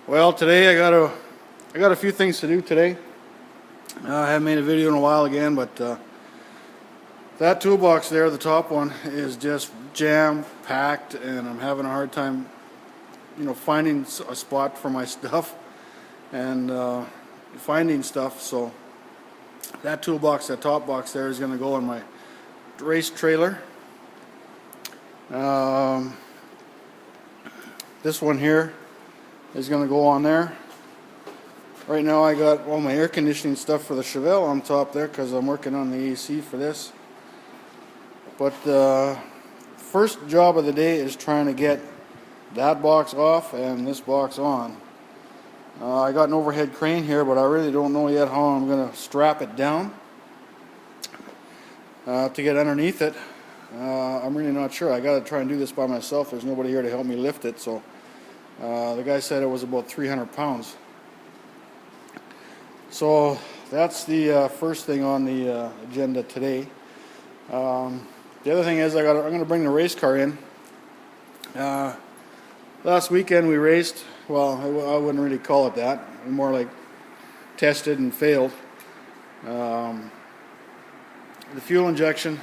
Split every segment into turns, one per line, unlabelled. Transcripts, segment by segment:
Well, today I got a few things to do today. I haven't made a video in a while again, but that toolbox there, the top one, is just jam packed, and I'm having a hard time, finding a spot for my stuff and finding stuff. So that toolbox, that top box there, is going to go in my race trailer. This one here is going to go on there. Right now I got all my air conditioning stuff for the Chevelle on top there because I'm working on the AC for this. But the first job of the day is trying to get that box off and this box on. I got an overhead crane here, but I really don't know yet how I'm going to strap it down to get underneath it. I'm really not sure. I got to try and do this by myself. There's nobody here to help me lift it, so the guy said it was about 300 pounds. So that's the first thing on the agenda today. The other thing is I'm going to bring the race car in. Last weekend we raced. Well, I wouldn't really call it that. More like tested and failed. The fuel injection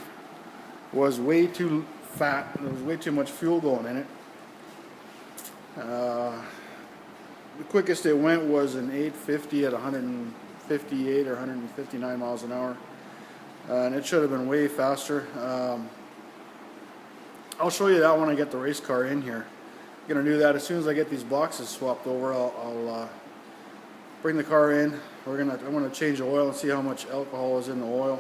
was way too fat. There was way too much fuel going in it. The quickest it went was an 850 at 158 or 159 miles an hour. And it should have been way faster. I'll show you that when I get the race car in here. I'm going to do that as soon as I get these boxes swapped over. I'll bring the car in. I'm going to change the oil and see how much alcohol is in the oil.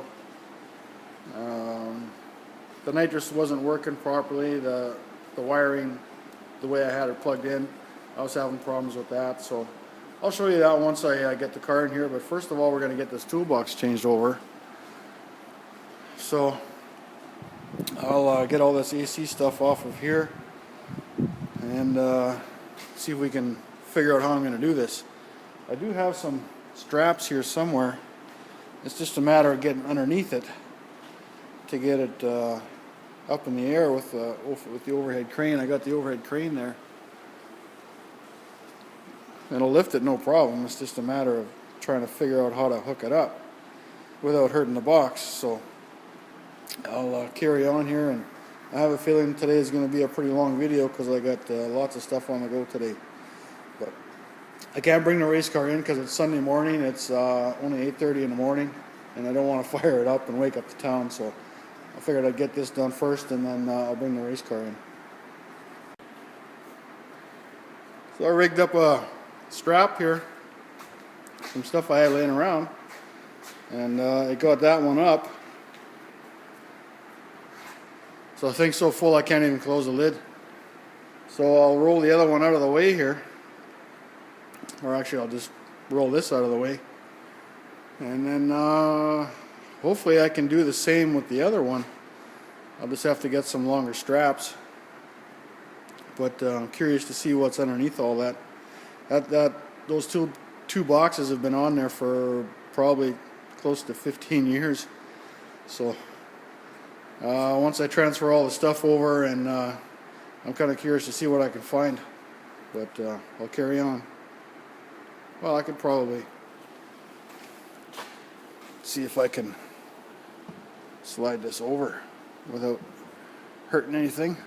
The nitrous wasn't working properly. The wiring, the way I had it plugged in, I was having problems with that. So I'll show you that once I get the car in here. But first of all, we're going to get this toolbox changed over. So I'll get all this AC stuff off of here and see if we can figure out how I'm going to do this. I do have some straps here somewhere. It's just a matter of getting underneath it to get it up in the air with the overhead crane. I got the overhead crane there. It'll lift it no problem. It's just a matter of trying to figure out how to hook it up without hurting the box. So I'll carry on here, and I have a feeling today is going to be a pretty long video because I got lots of stuff on the go today. But I can't bring the race car in because it's Sunday morning. It's only 8:30 in the morning, and I don't want to fire it up and wake up the town. So I figured I'd get this done first, and then I'll bring the race car in. So I rigged up a strap here, some stuff I had laying around, and it got that one up. So the thing's so full I can't even close the lid. So I'll roll the other one out of the way here. Or actually I'll just roll this out of the way. And then hopefully I can do the same with the other one. I'll just have to get some longer straps. But I'm curious to see what's underneath all that. Those two boxes have been on there for probably close to 15 years. So once I transfer all the stuff over, and I'm kind of curious to see what I can find, but I'll carry on. Well, I could probably see if I can slide this over without hurting anything.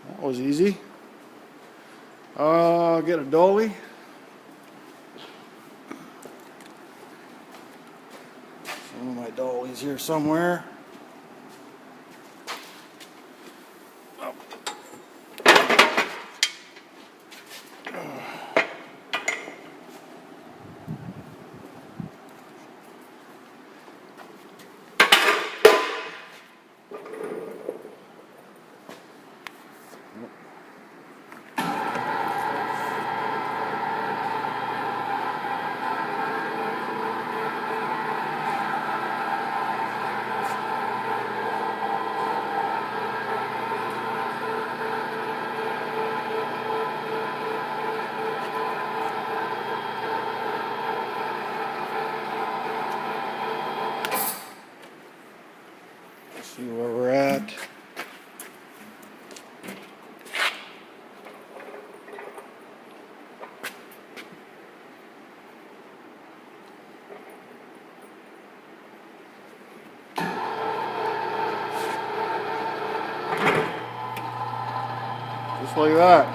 That was easy. I'll get a dolly. Some of my dollies here somewhere. Just like that.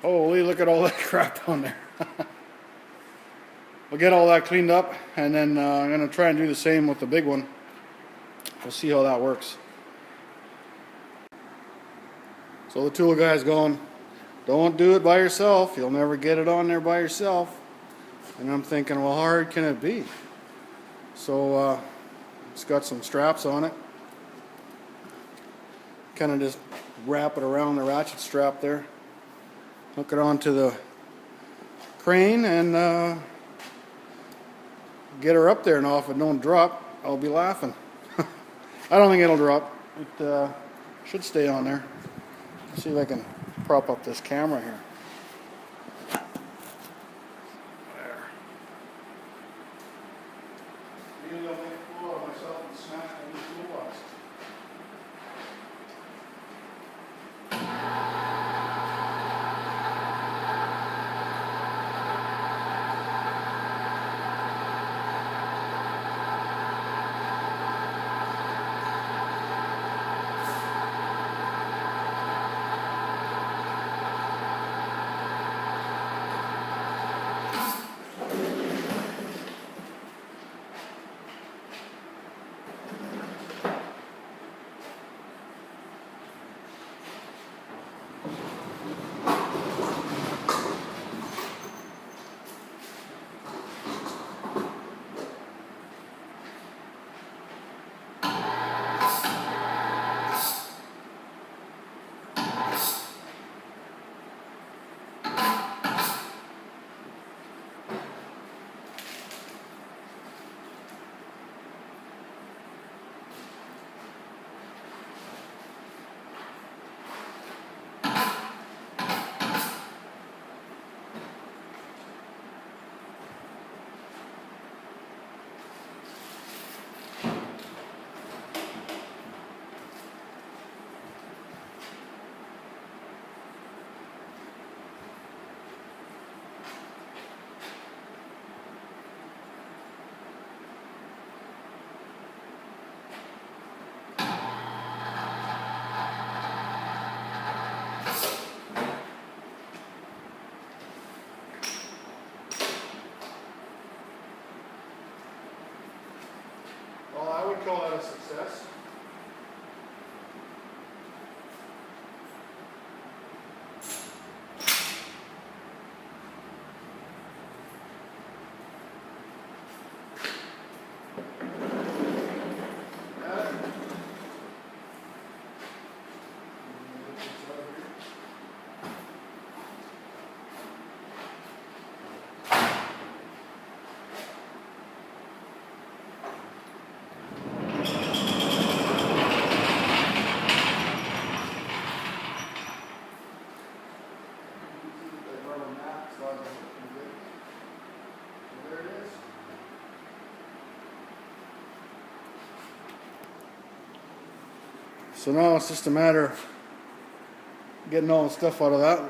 Holy, look at all that crap on there. We'll get all that cleaned up, and then I'm going to try and do the same with the big one. We'll see how that works. So the tool guy's going, don't do it by yourself. You'll never get it on there by yourself. And I'm thinking, well, how hard can it be? So it's got some straps on it. Kind of just wrap it around the ratchet strap there. Hook it onto the crane and get her up there. Now if it don't drop, I'll be laughing. I don't think it'll drop. It should stay on there. Let's see if I can prop up this camera here. There. Maybe I'll make a fool of myself and smash my new toolbox. I would call that a success. So now it's just a matter of getting all the stuff out of that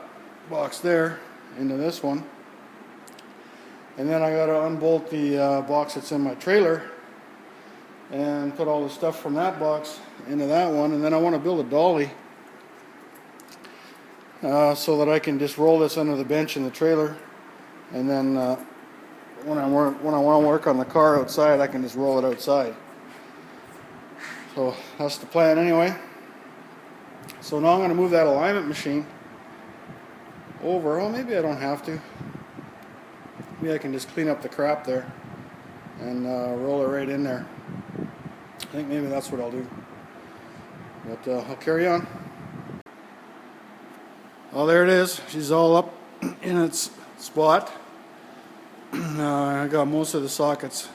box there into this one. And then I got to unbolt the box that's in my trailer and put all the stuff from that box into that one. And then I want to build a dolly so that I can just roll this under the bench in the trailer. And then when I want to work on the car outside, I can just roll it outside. So that's the plan anyway. So now I'm going to move that alignment machine over. Oh, maybe I don't have to. Maybe I can just clean up the crap there and roll it right in there. I think maybe that's what I'll do. But I'll carry on. Oh, there it is. She's all up in its spot. I got most of the sockets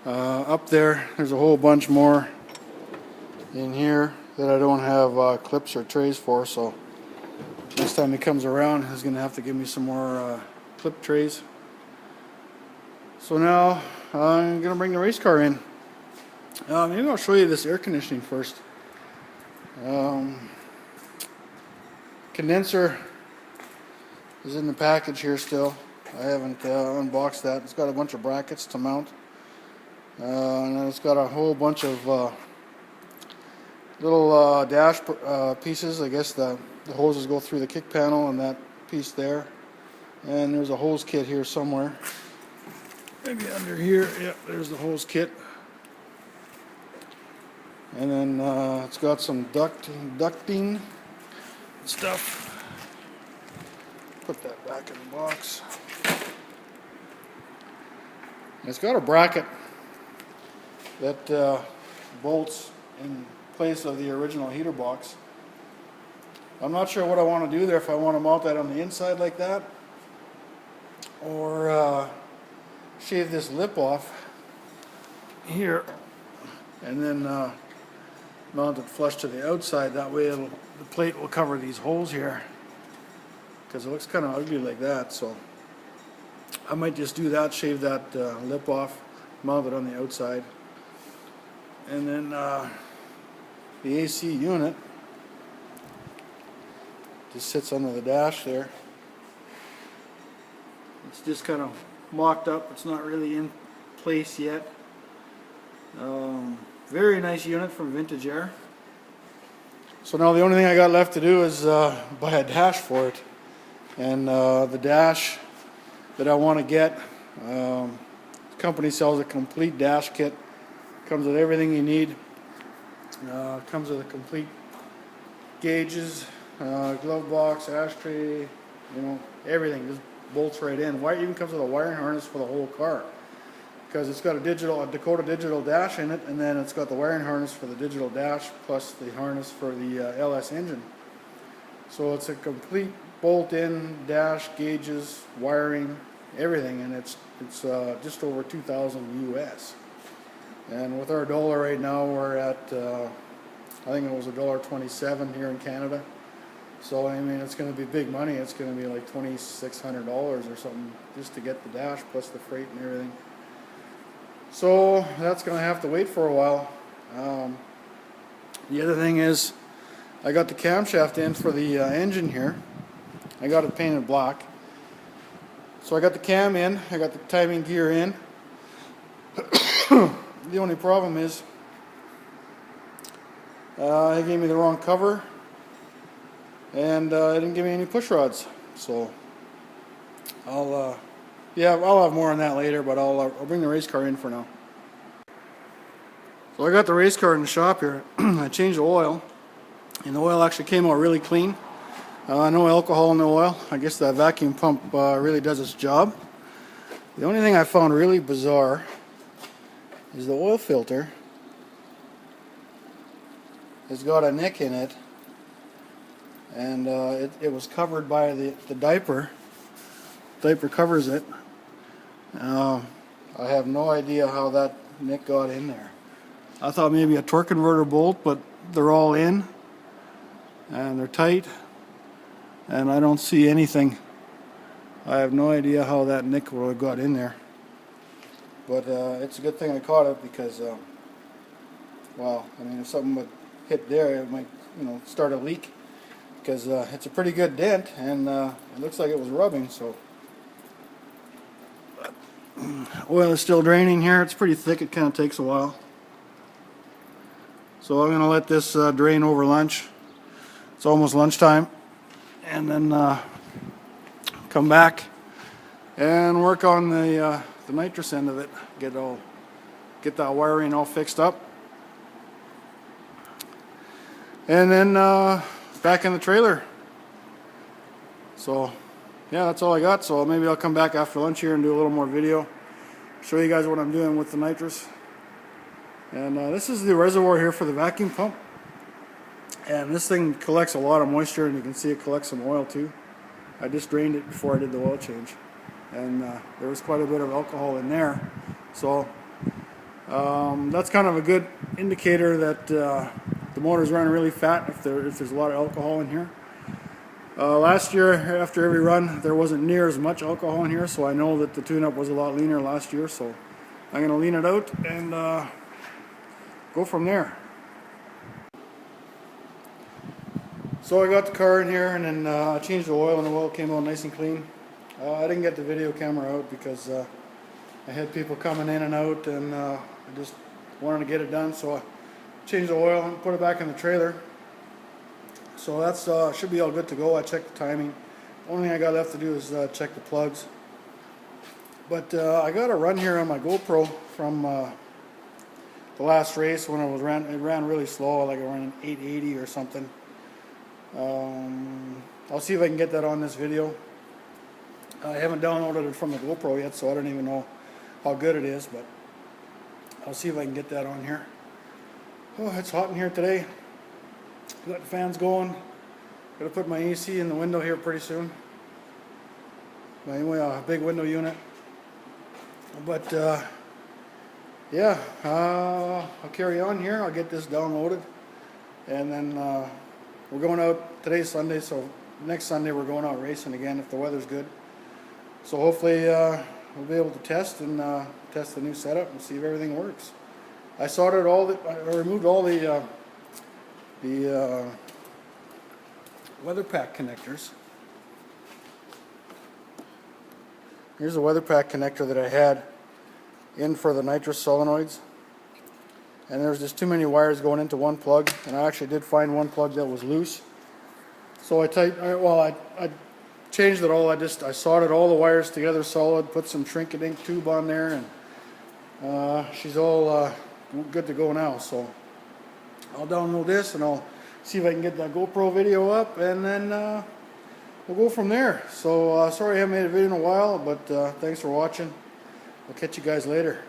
up there. There's a whole bunch more in here that I don't have clips or trays for, so next time he comes around he's going to have to give me some more clip trays. So now I'm going to bring the race car in. Maybe I'll show you this air conditioning first. Condenser is in the package here still. I haven't unboxed that. It's got a bunch of brackets to mount. And then it's got a whole bunch of little dash pieces. I guess the hoses go through the kick panel and that piece there. And there's a hose kit here somewhere. Maybe under here. Yep, there's the hose kit. And then it's got some ducting stuff. Put that back in the box. It's got a bracket that bolts in place of the original heater box. I'm not sure what I want to do there, if I want to mount that on the inside like that, or shave this lip off here and then mount it flush to the outside. That way the plate will cover these holes here, because it looks kind of ugly like that. So I might just do that, shave that lip off, mount it on the outside. And then the AC unit just sits under the dash there. It's just kind of mocked up. It's not really in place yet. Very nice unit from Vintage Air. So now the only thing I got left to do is buy a dash for it. And the dash that I want to get, the company sells a complete dash kit. Comes with everything you need. Comes with a complete gauges, glove box, ashtray, everything just bolts right in. Even comes with a wiring harness for the whole car, because it's got a Dakota digital dash in it, and then it's got the wiring harness for the digital dash plus the harness for the LS engine. So it's a complete bolt-in dash, gauges, wiring, everything, and it's just over $2,000 US. And with our dollar right now, we're at I think it was $1.27 here in Canada. So I mean, it's going to be big money. It's going to be like $2,600 or something just to get the dash plus the freight and everything. So that's going to have to wait for a while. The other thing is, I got the camshaft in for the engine here. I got it painted black. So I got the cam in, I got the timing gear in. The only problem is they gave me the wrong cover, and they didn't give me any push rods. So I'll have more on that later, but I'll bring the race car in for now. So I got the race car in the shop here. I changed the oil, and the oil actually came out really clean. No alcohol in the oil. I guess that vacuum pump really does its job. The only thing I found really bizarre is the oil filter has got a nick in it, and it was covered by the diaper. Diaper covers it. I have no idea how that nick got in there. I thought maybe a torque converter bolt, but they're all in and they're tight, and I don't see anything. I have no idea how that nick would have got in there. But it's a good thing I caught it, because, well, I mean, if something would hit there, it might, start a leak. Because it's a pretty good dent, and it looks like it was rubbing, so. But, oil is still draining here. It's pretty thick. It kind of takes a while. So I'm going to let this drain over lunch. It's almost lunchtime. And then come back and work on the nitrous end of it, get that wiring all fixed up, and then back in the trailer. So yeah, that's all I got. So maybe I'll come back after lunch here and do a little more video, show you guys what I'm doing with the nitrous. And this is the reservoir here for the vacuum pump, and this thing collects a lot of moisture, and you can see it collects some oil too. I just drained it before I did the oil change, and there was quite a bit of alcohol in there. So that's kind of a good indicator that the motor's running really fat if there's a lot of alcohol in here. Last year, after every run, there wasn't near as much alcohol in here, so I know that the tune-up was a lot leaner last year. So I'm going to lean it out and go from there. So I got the car in here, and then I changed the oil, and the oil came out nice and clean. I didn't get the video camera out because I had people coming in and out, and I just wanted to get it done. So I change the oil and put it back in the trailer. So that's should be all good to go. I checked the timing. Only thing I got left to do is check the plugs. But I got a run here on my GoPro from the last race when it ran really slow, like it ran 880 or something. I'll see if I can get that on this video. I haven't downloaded it from the GoPro yet, so I don't even know how good it is, but I'll see if I can get that on here. Oh, it's hot in here today. Got the fans going. Gotta put my AC in the window here pretty soon. But anyway, a big window unit. But yeah, I'll carry on here. I'll get this downloaded, and then we're going out today's Sunday, so next Sunday we're going out racing again if the weather's good. So hopefully we'll be able to test the new setup and see if everything works. I soldered I removed all the weather pack connectors. Here's a weather pack connector that I had in for the nitrous solenoids, and there's just too many wires going into one plug, and I actually did find one plug that was loose. So I changed it all. I soldered all the wires together solid, put some Trinket ink tube on there, and she's all good to go now. So I'll download this and I'll see if I can get that GoPro video up, and then we'll go from there. So sorry I haven't made a video in a while, but thanks for watching. I'll catch you guys later.